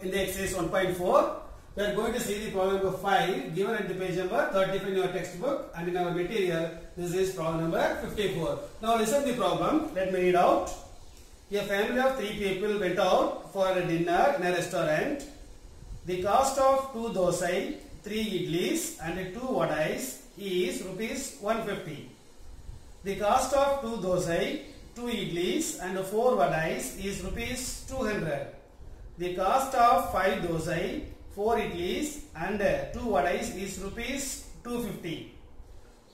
in the exercise 1.4. We are going to see the problem number 5 given at the page number 35 in your textbook, and in our material this is problem number 54. Now listen to the problem. Let me read out. A family of 3 people went out for a dinner in a restaurant. The cost of 2 dosai, 3 idlis and 2 vadais is rupees 150. The cost of 2 dosai, 2 idlis and 4 vadais is rupees 200. The cost of 5 dosai, 4 idlis and 2 vadais is rupees 250.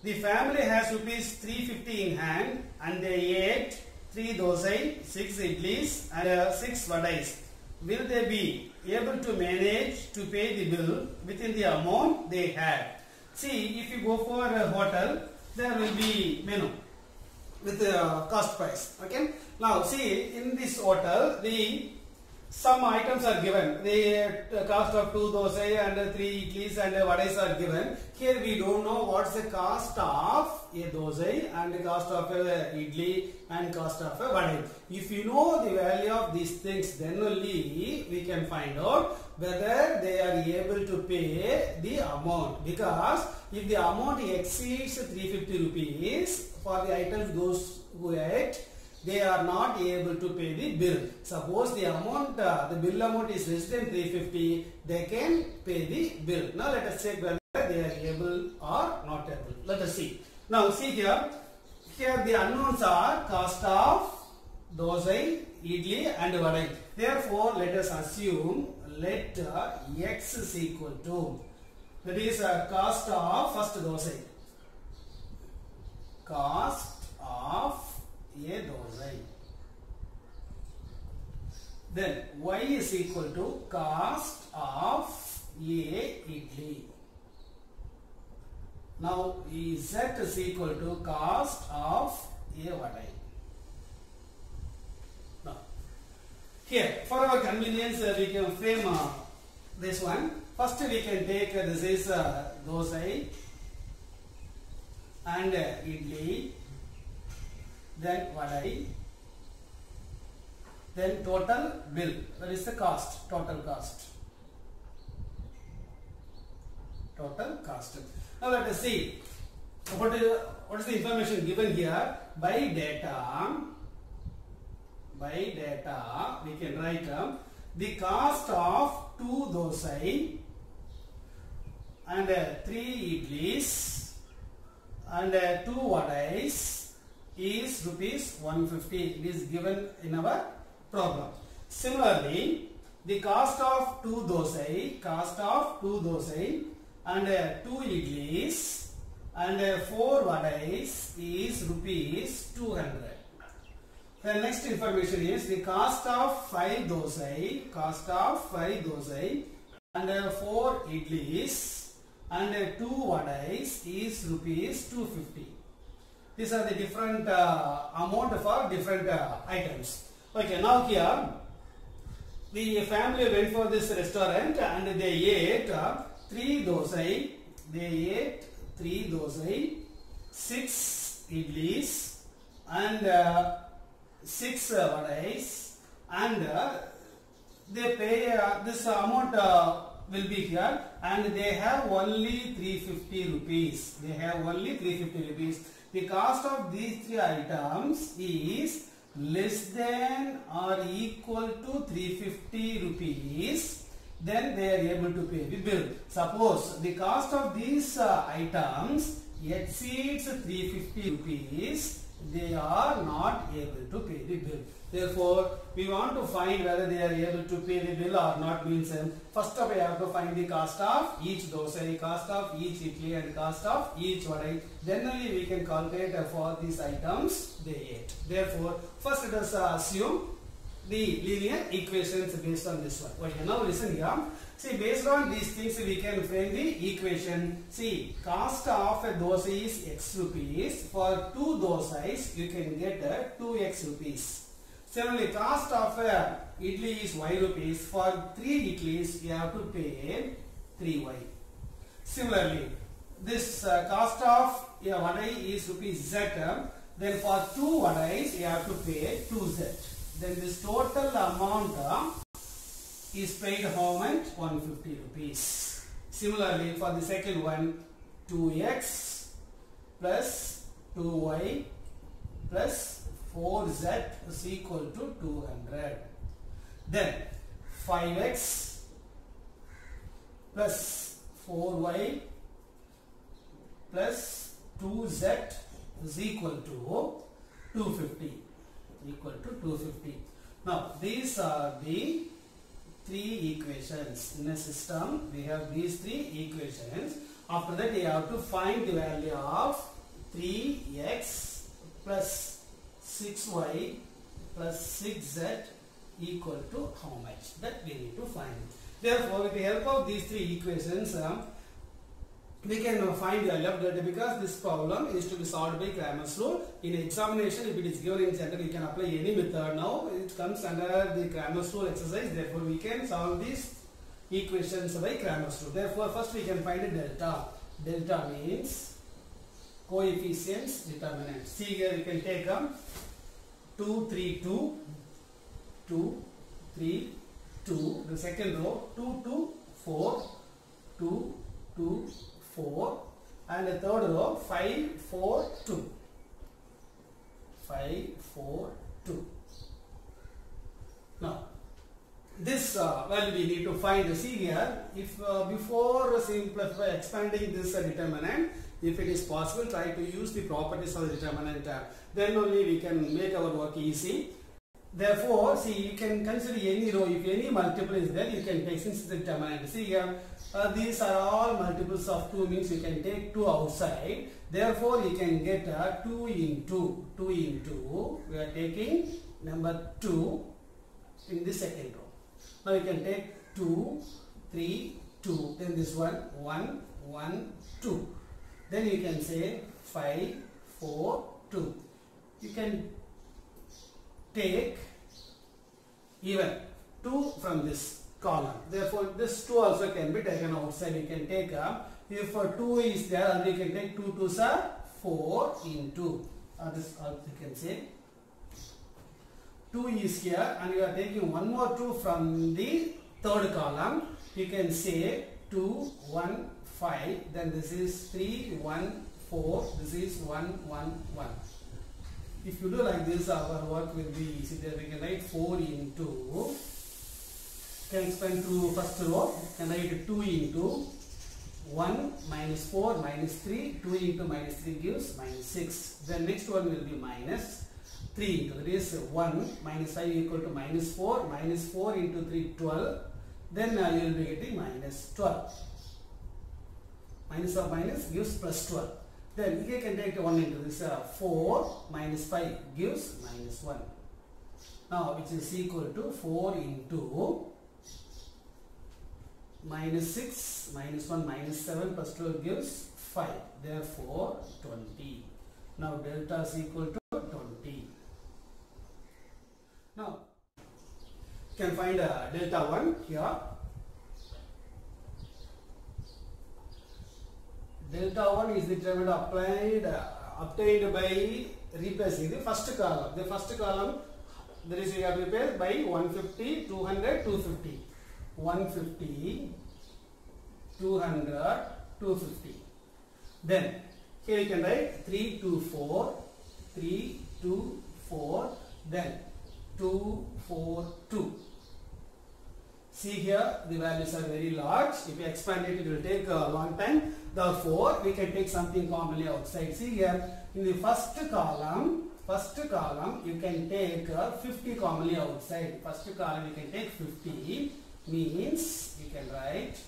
The family has rupees 350 in hand and they ate 3 dosai, 6 idlis and 6 vadais. Will they be able to manage to pay the bill within the amount they had? See, if you go for a hotel, there will be menu with the cost price. Okay. Now see, in this hotel, some items are given. The cost of 2 dosai and 3 idlis and vadais are given. Here we don't know what's the cost of a dosai and the cost of a idli and cost of a vadai. If you know the value of these things, then only we can find out whether they are able to pay the amount. Because if the amount exceeds 350 rupees for the items those who ate, they are not able to pay the bill. Suppose the amount, the bill amount is less than 350, they can pay the bill. Now let us check whether they are able or not able. Let us see. Now see here, the unknowns are cost of dosai, idli and vadai. Therefore, let us assume let x is equal to, that is cost of first dosai, cost of a dosai. Then y is equal to cost of a idli. Now z is equal to cost of a vadai. Now here for our convenience we can frame this one. First we can take this is dosai and idli, then vadai, then total bill, that is the cost, total cost. Total cost. Now let us see what is the information given here. By data we can write the cost of 2 dosai and 3 idlis and 2 vadais is rupees 150. It is given in our problem. Similarly, the cost of 2 dosai and 2 idlis and 4 vadais is rupees 200. The next information is the cost of 5 dosai and 4 idlis and 2 vadais is rupees 250. These are the different amount for different items. Okay, now here the family went for this restaurant and they ate 3 dosai, 6 idlis and 6 vadais, and they pay this amount will be here, and they have only 350 rupees. The cost of these 3 items is less than or equal to 350 rupees. Then they are able to pay the bill. Suppose the cost of these items exceeds 350 rupees, they are not able to pay the bill. Therefore, we want to find whether they are able to pay the bill or not. Means first of all, we have to find the cost of each dosai, cost of each idli and cost of each vadai. Then only we can calculate for these items they ate. Therefore, first let us assume the linear equations based on this one. Okay, now listen here. See, based on these things we can frame the equation. See, cost of a dosai is x rupees. For 2 dosais you can get 2x rupees. Similarly, cost of a idli is y rupees. For 3 idlis you have to pay 3y. Similarly, this cost of a vadai is rupees z. Then for 2 vadais you have to pay 2z. Then this total amount is paid how much? 150 rupees. Similarly, for the second one, 2x plus 2y plus 4z is equal to 200. Then 5x plus 4y plus 2z is equal to 250. Equal to 250. Now these are the three equations in a system. We have these three equations. After that, we have to find the value of 3x plus 6y plus 6z equal to how much? That we need to find. Therefore, with the help of these three equations, we can find the left delta, because this problem is to be solved by Cramer's rule. In examination, if it is given in general, you can apply any method. Now it comes under the Cramer's rule exercise. Therefore, we can solve these equations by Cramer's rule. Therefore, first we can find a delta. Delta means coefficients determinant. See here, you can take 2, 3, 2, 2, 3, 2. The second row, 2, 2, 4, 2, 2, 4, and the third row 5, 4, 2. 5, 4, 2. Now this value we need to find. See here, if before simplify expanding this determinant, if it is possible, try to use the properties of the determinant. Then only we can make our work easy. Therefore, see, you can consider any row. If any multiple is there, you can take, since the determinant. See here, these are all multiples of 2, means you can take 2 outside. Therefore, you can get 2 into, we are taking number 2 in the second row. Now you can take 2, 3, 2. Then this one, 1, 1, 2. Then you can say 5, 4, 2. You can take even 2 from this column. Therefore, this 2 also can be taken outside. You can take if 2 is there, and you can take 2 2s are 4 into. This also you can say 2 is here, and you are taking one more 2 from the third column. You can say 2, 1, 5. Then this is 3, 1, 4. This is 1, 1, 1. If you do like this, our work will be easy. There we can write 4 into, can expand to first row, can write 2 into 1 minus 4 minus 3, 2 into minus 3 gives minus 6. Then next one will be minus 3 into, that is 1 minus 5 equal to minus 4, minus 4 into 3, 12. Then you will be getting minus 12. Minus of minus gives plus 12. Then you can take 1 into this, 4 minus 5 gives minus 1. Now which is equal to 4 into minus 6 minus 1 minus 7 plus 12 gives 5. Therefore 20. Now delta is equal to 20. Now you can find delta 1 here. Delta 1 is the determinant obtained by replacing the first column. The first column, there is we have replaced by 150, 200, 250. 150, 200, 250. Then here you can write 3, 2, 4, 3, 2, 4, then 2, 4, 2. See here, the values are very large. If you expand it, it will take a long time. Therefore, we can take something commonly outside. See here, in the first column, you can take 50 commonly outside. First column, you can take 50. Means, you can write,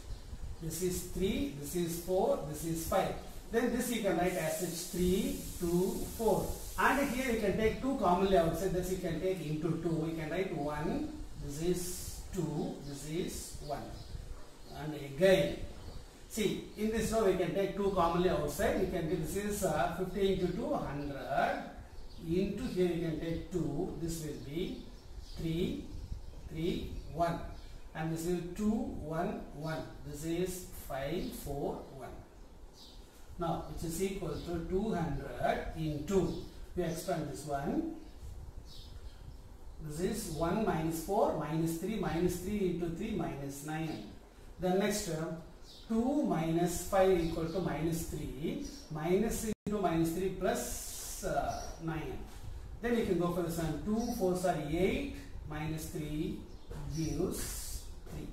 this is 3, this is 4, this is 5. Then this you can write as such 3, 2, 4. And here you can take 2 commonly outside. This you can take into 2. You can write 1, this is 2, this is 1. And again, see, in this row we can take 2 commonly outside. You can do, this is 50 into 2, 100. Into here you can take 2. This will be 3, 3, 1. And this is 2, 1, 1. This is 5, 4, 1. Now, which is equal to 200 into, we expand this one. This is 1 minus 4 minus 3 minus 3 into 3 minus 9. The next term 2 minus 5 equal to minus 3 minus into minus 3 plus 9. Then you can go for this one. 2 4s are 8 minus 3 gives 3.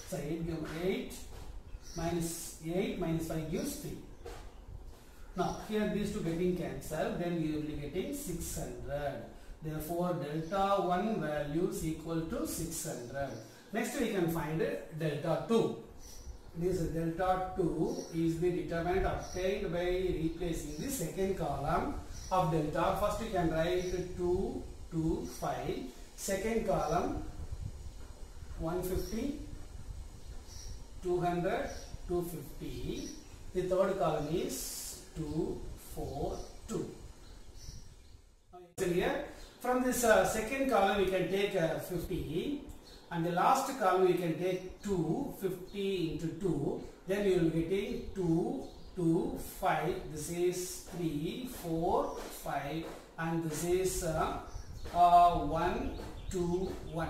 So 8 minus 8 minus 5 gives 3. Now here these two getting cancelled, then you will be getting 600. Therefore delta 1 value is equal to 600. Next we can find delta 2. This delta 2 is the determinant obtained by replacing the second column of delta. First we can write 2, 2, 5. Second column 150, 200, 250. The third column is 2, 4, 2. Here from this second column we can take 50, and the last column we can take 2, 50 into 2, then you will be getting 2, 2, 5, this is 3, 4, 5, and this is 1, 2, 1.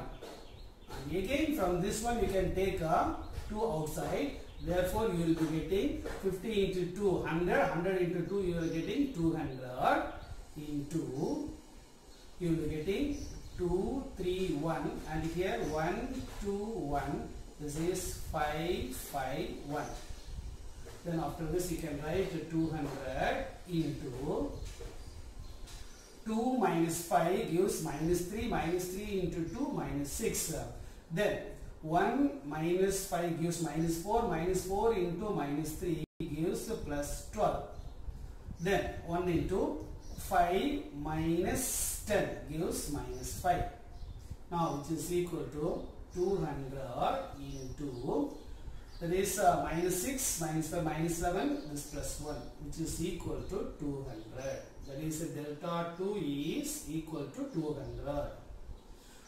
And again from this one you can take 2 outside, therefore you will be getting 50 into 2, 100, 100 into 2 you are getting 200 into, you will be getting 2, 3, 1, and here 1, 2, 1, this is 5, 5, 1. Then after this you can write 200 into 2 minus 5 gives minus 3 into 2 minus 6. Then 1 minus 5 gives minus 4 into minus 3 gives plus 12. Then 1 into 5 minus 10 gives minus 5. Now which is equal to 200 into, that is minus 6 minus 5 minus 7, this plus 1, which is equal to 200. That is delta 2 is equal to 200.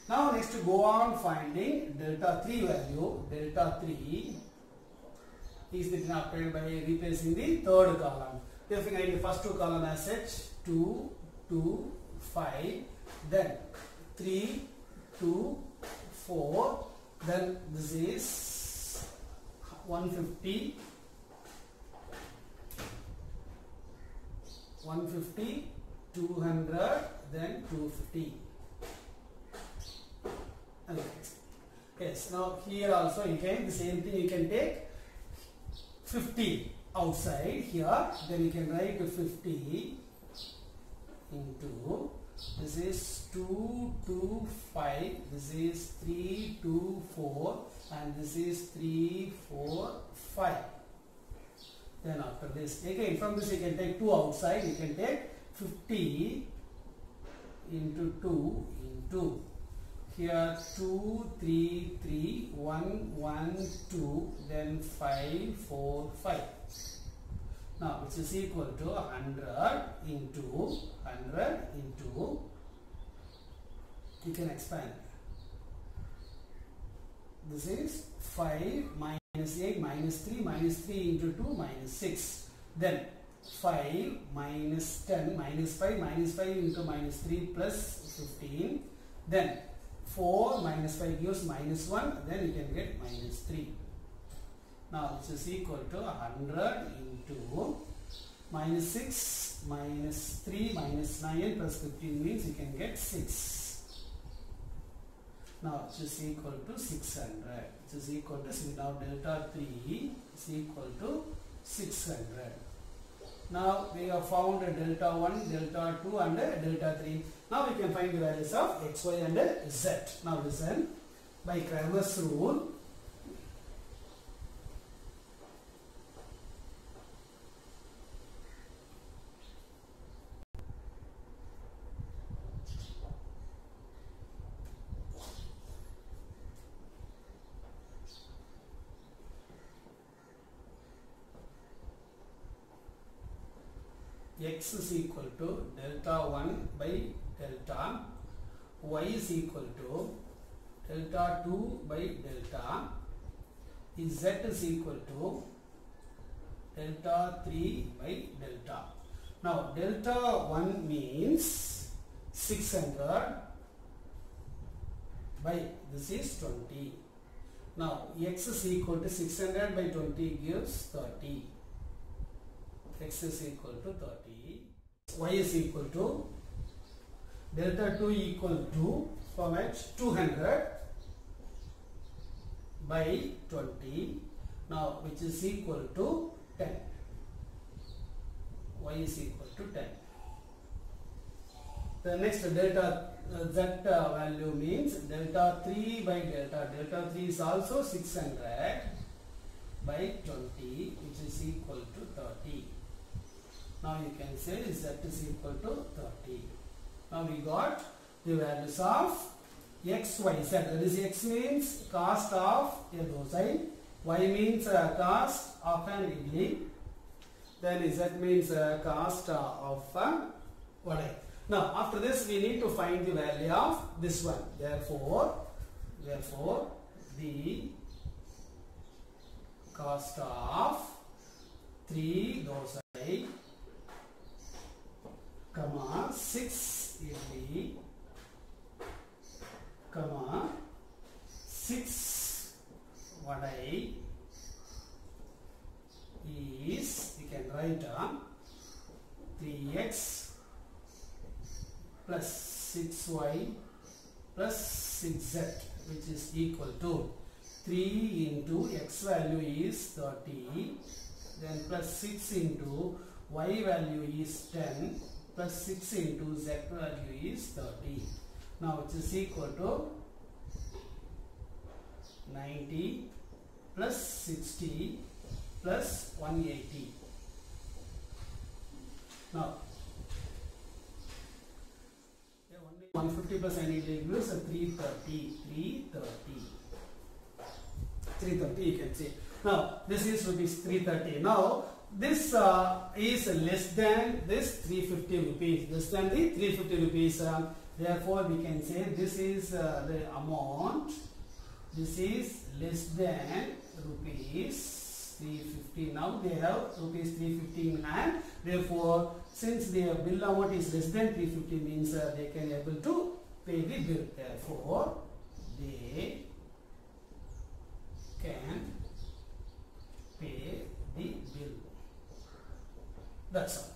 Now next to go on finding delta 3 value. Delta 3 is the obtained by replacing the third column. Therefore we write the first two column as such, 2, 2, 5, then 3, 2, 4, then this is 150, 150, 200, then 250. Okay. Yes, now here also again the same thing, you can take 50 outside here, then you can write 50 into, this is 2, 2, 5, this is 3, 2, 4, and this is 3, 4, 5. Then after this, again from this you can take 2 outside, you can take 50 into 2 into, here 2, 3, 3, 1, 1, 2, then 5, 4, 5. Now which is equal to 100 into, you can expand. This is 5 minus 8 minus 3 into 2 minus 6. Then 5 minus 10 minus 5 into minus 3 plus 15. Then 4 minus 5 gives minus 1, then you can get minus 3. Now this is equal to 100 into minus 6 minus 3 minus 9 plus 15 means you can get 6. Now this is equal to 600. This is equal to, now delta 3 is equal to 600. Now we have found delta 1, delta 2 and delta 3. Now we can find the values of x, y and z. Now listen, by Cramer's rule, x is equal to delta 1 by delta, y is equal to delta 2 by delta, z is equal to delta 3 by delta. Now delta 1 means 600 by this is 20. Now x is equal to 600 by 20 gives 30. X is equal to 30. Y is equal to delta 2 equal to format 200 by 20. Now which is equal to 10. Y is equal to 10. The next delta z value means delta 3 by delta. Delta 3 is also 600 by 20, which is equal to 30. Now you can say z is equal to 30. Now we got the values of x, y, z. That is, x means cost of a dosai, y means cost of an idli, then z means cost of vadai. Now after this we need to find the value of this one. Therefore the cost of 3 dosai, 6 idli, 6 vadai is, you can write 3x plus 6y plus 6z, which is equal to 3 into x value is 30, then plus 6 into y value is 10, plus 6 into z value is 30. Now it is equal to 90 plus 60 plus 180. Now 150 plus 90 gives 330. 330 you can see. Now this is rupees 330. Now this is less than this 350 rupees. Less than the 350 rupees. Therefore we can say this is the amount. This is less than rupees 350. Now they have rupees 350 in hand. Therefore, since their bill amount is less than 350 means they can able to pay the bill. Therefore, they can pay the bill. That's all.